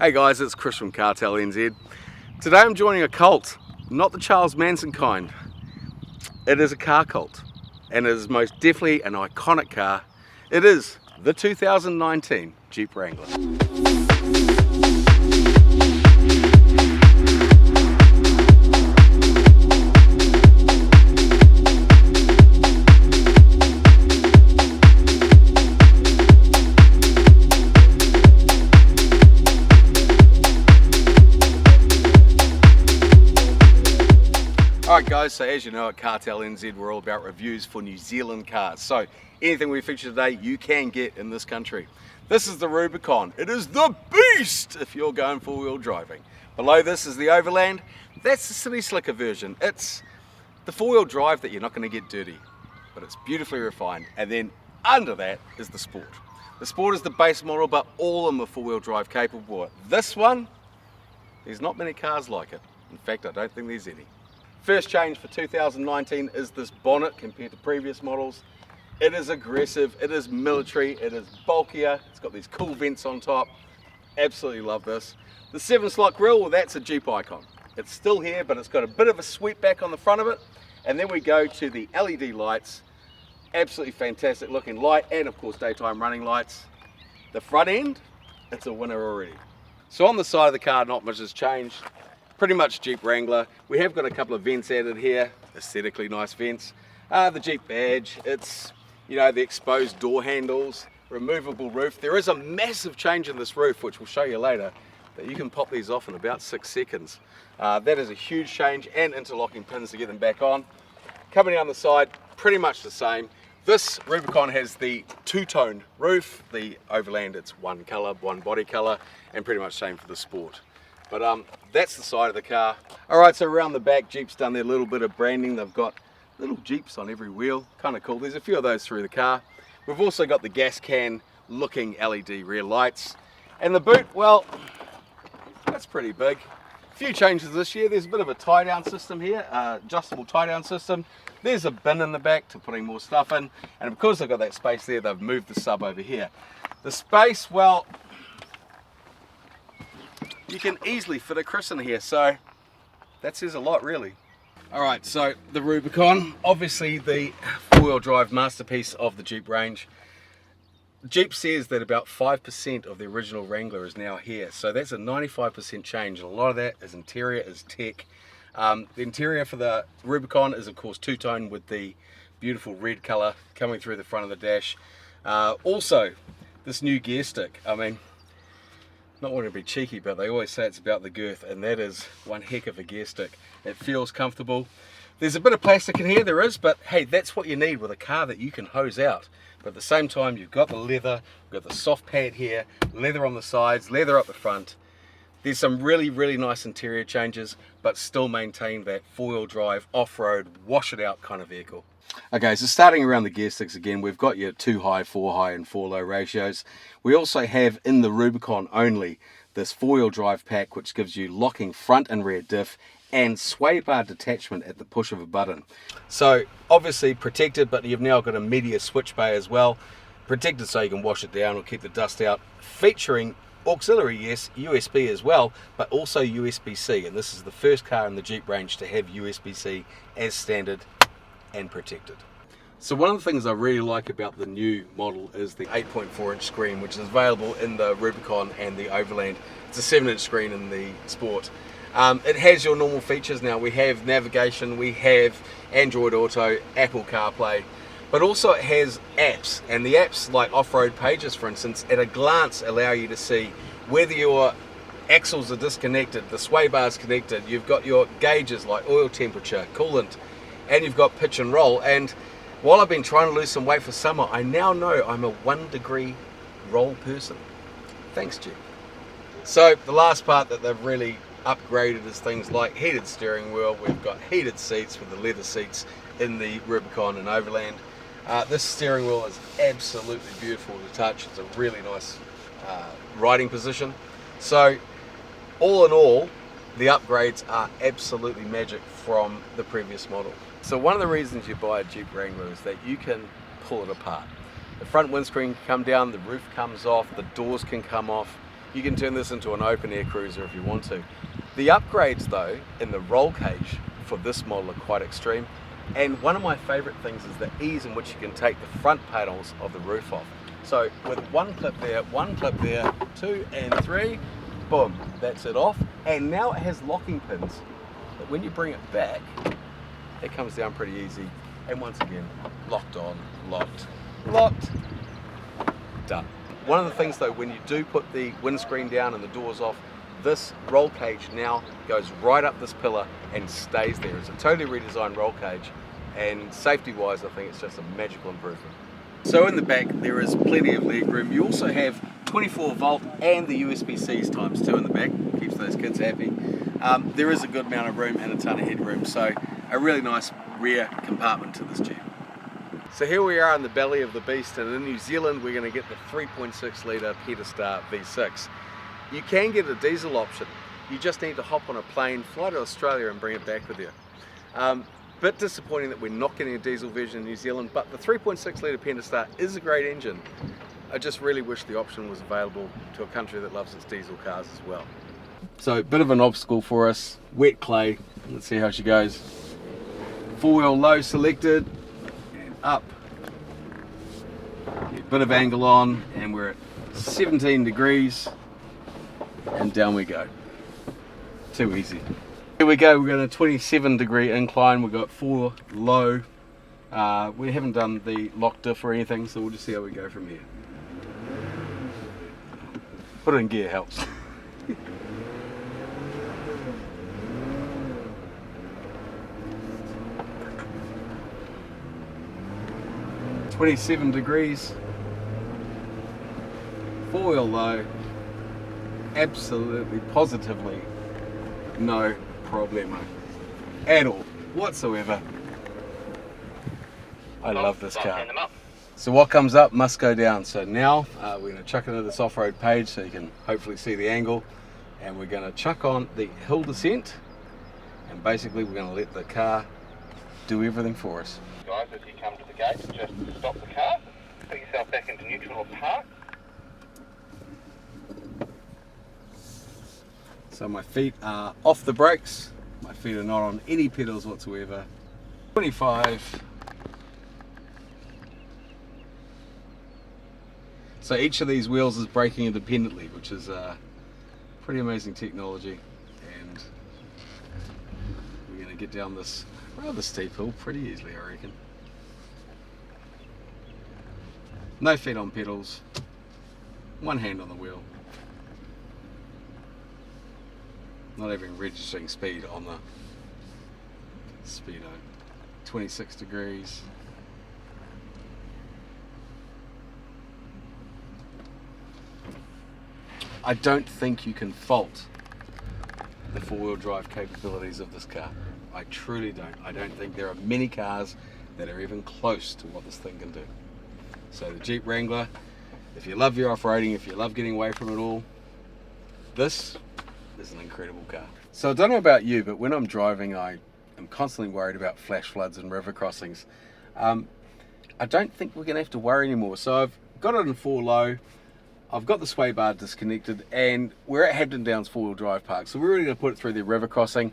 Hey guys, it's Chris from Cartel NZ. Today I'm joining a cult, not the Charles Manson kind. It is a car cult, and it is most definitely an iconic car. It is the 2019 Jeep Wrangler. Alright guys, so as you know at Cartel NZ we're all about reviews for New Zealand cars. So anything we feature today you can get in this country. This is the Rubicon. It is the beast if you're going four-wheel driving. Below this is the Overland. That's the city slicker version. It's the four-wheel drive that you're not going to get dirty, but it's beautifully refined. And then under that is the Sport. The Sport is the base model, but all of them are four-wheel drive capable. This one, there's not many cars like it. In fact, I don't think there's any. First change for 2019 is this bonnet compared to previous models. It is aggressive, it is military, it is bulkier, it's got these cool vents on top. Absolutely love this. The 7-slot grille, well that's a Jeep icon. It's still here, but it's got a bit of a sweep back on the front of it. And then we go to the LED lights. Absolutely fantastic looking light, and of course daytime running lights. The front end, it's a winner already. So on the side of the car, not much has changed. Pretty much Jeep Wrangler. We have got a couple of vents added here, aesthetically nice vents. The Jeep badge, it's, you know, the exposed door handles, removable roof. There is a massive change in this roof, which we'll show you later, that you can pop these off in about 6 seconds. That is a huge change, and interlocking pins to get them back on. Coming down the side, pretty much the same. This Rubicon has the two-tone roof. The Overland, it's one colour, one body colour, and pretty much same for the Sport. But that's the side of the car. Alright, so around the back, Jeep's done their little bit of branding. They've got little Jeeps on every wheel, kind of cool. There's a few of those through the car. We've also got the gas can looking LED rear lights. And the boot, well, that's pretty big. A few changes this year. There's a bit of a tie down system here, adjustable tie down system. There's a bin in the back to putting more stuff in. And because they've got that space there, they've moved the sub over here. The space, well, you can easily fit a Chris in here, so that says a lot really. Alright, so the Rubicon, obviously the four-wheel drive masterpiece of the Jeep range. Jeep says that about 5% of the original Wrangler is now here, so that's a 95% change, and a lot of that is interior, is tech. The interior for the Rubicon is of course two-tone with the beautiful red colour coming through the front of the dash. Also, this new gear stick, I mean, not wanting to be cheeky, but they always say it's about the girth, and that is one heck of a gear stick. It feels comfortable. There's a bit of plastic in here, there is, but hey, that's what you need with a car that you can hose out. But at the same time, you've got the leather, you've got the soft pad here, leather on the sides, leather up the front. There's some really, really nice interior changes, but still maintain that four-wheel drive, off-road, wash it out kind of vehicle. Okay, so starting around the gear sticks again, we've got your 2 high, 4 high and 4 low ratios. We also have in the Rubicon only this 4-wheel drive pack, which gives you locking front and rear diff and sway bar detachment at the push of a button. So obviously protected, but you've now got a media switch bay as well. Protected so you can wash it down or keep the dust out. Featuring auxiliary, yes, USB as well, but also USB-C. And this is the first car in the Jeep range to have USB-C as standard and protected. So one of the things I really like about the new model is the 8.4-inch screen, which is available in the Rubicon and the Overland. It's a 7-inch screen in the Sport. It has your normal features now. We have navigation, we have Android Auto, Apple CarPlay, but also it has apps, and the apps like off-road pages, for instance, at a glance allow you to see whether your axles are disconnected, the sway bar is connected, you've got your gauges like oil temperature, coolant, and you've got pitch and roll. And while I've been trying to lose some weight for summer, I now know I'm a 1-degree roll person. Thanks, Jeep. So the last part that they've really upgraded is things like heated steering wheel. We've got heated seats with the leather seats in the Rubicon and Overland. This steering wheel is absolutely beautiful to touch. It's a really nice riding position. So all in all, the upgrades are absolutely magic from the previous model. So one of the reasons you buy a Jeep Wrangler is that you can pull it apart. The front windscreen can come down, the roof comes off, the doors can come off. You can turn this into an open air cruiser if you want to. The upgrades though in the roll cage for this model are quite extreme, and one of my favorite things is the ease in which you can take the front panels of the roof off. So with one clip there, 2 and 3, boom, that's it off. And now it has locking pins that when you bring it back, it comes down pretty easy. And once again, locked on, locked, done. One of the things though, when you do put the windscreen down and the doors off, this roll cage now goes right up this pillar and stays there. It's a totally redesigned roll cage, and safety wise I think it's just a magical improvement. So in the back there is plenty of leg room. You also have 24 volt and the USB-Cs ×2 in the back, keeps those kids happy. There is a good amount of room and a ton of headroom, so a really nice rear compartment to this Jeep. So here we are in the belly of the beast, and in New Zealand we're going to get the 3.6 litre Pentastar V6. You can get a diesel option, you just need to hop on a plane, fly to Australia and bring it back with you. Bit disappointing that we're not getting a diesel version in New Zealand, but the 3.6 litre Pentastar is a great engine. I just really wish the option was available to a country that loves its diesel cars as well. So a bit of an obstacle for us, wet clay, let's see how she goes. 4-wheel low selected, and up. Get a bit of angle on, and we're at 17 degrees, and down we go. Too easy. Here we go, we're got a 27-degree incline, we've got 4 low. We haven't done the lock diff or anything, so we'll just see how we go from here. Put it in gear helps. 27 degrees, 4-wheel low, absolutely, positively no problemo at all, whatsoever. I love this car. So what comes up must go down. So now we're going to chuck into this off-road page so you can hopefully see the angle, and we're going to chuck on the hill descent, and basically we're going to let the car do everything for us. Guys, as you come to the gate, just stop the car, put yourself back into neutral or park. So my feet are off the brakes, my feet are not on any pedals whatsoever. 25. So each of these wheels is braking independently, which is pretty amazing technology. And we're going to get down this rather steep hill pretty easily, I reckon. No feet on pedals, one hand on the wheel. Not even registering speed on the speedo. 26 degrees. I don't think you can fault the 4-wheel drive capabilities of this car. I truly don't. I don't think there are many cars that are even close to what this thing can do. So the Jeep Wrangler, if you love your off-roading, if you love getting away from it all, this is an incredible car. So I don't know about you, but when I'm driving, I am constantly worried about flash floods and river crossings. I don't think we're going to have to worry anymore. So I've got it in 4 low. I've got the sway bar disconnected, and we're at Hampton Downs 4-wheel drive park. So we're really going to put it through the river crossing.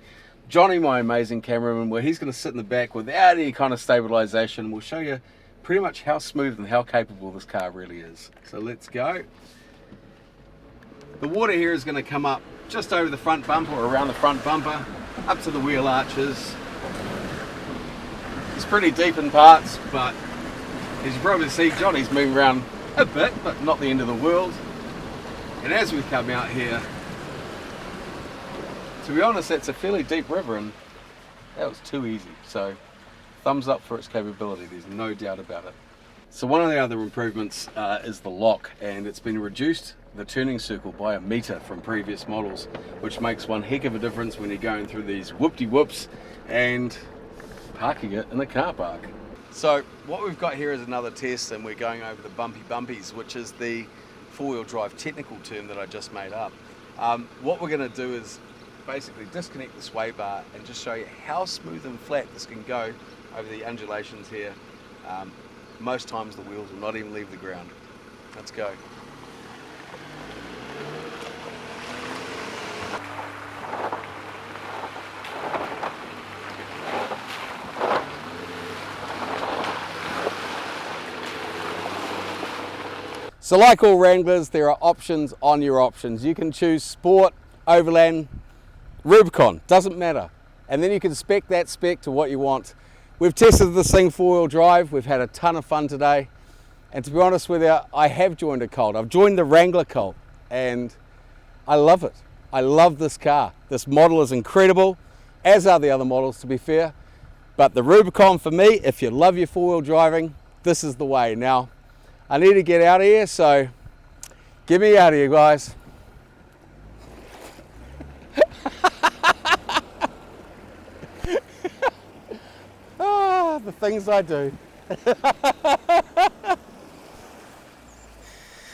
Johnny, my amazing cameraman, well, he's going to sit in the back without any kind of stabilization. We'll show you pretty much how smooth and how capable this car really is. So let's go. The water here is going to come up just over the front bumper, or around the front bumper, up to the wheel arches. It's pretty deep in parts, but as you probably see, Johnny's moving around a bit, but not the end of the world. And as we come out here, to be honest, that's a fairly deep river, and that was too easy. So thumbs up for its capability, there's no doubt about it. So one of the other improvements is the lock, and it's been reduced the turning circle by 1 meter from previous models, which makes one heck of a difference when you're going through these whoop-de-whoops and parking it in a car park. So what we've got here is another test, and we're going over the bumpy bumpies, which is the 4-wheel drive technical term that I just made up. What we're going to do is basically disconnect the sway bar and just show you how smooth and flat this can go over the undulations here. Most times the wheels will not even leave the ground. Let's go. So like all Wranglers, there are options on your options. You can choose Sport, Overland, Rubicon, doesn't matter. And then you can spec that spec to what you want. We've tested this thing 4-wheel drive. We've had a ton of fun today. And to be honest with you, I have joined a cult. I've joined the Wrangler cult and I love it. I love this car. This model is incredible, as are the other models to be fair. But the Rubicon for me, if you love your 4-wheel driving, this is the way. Now, I need to get out of here, so get me out of here, guys. Ah, the things I do.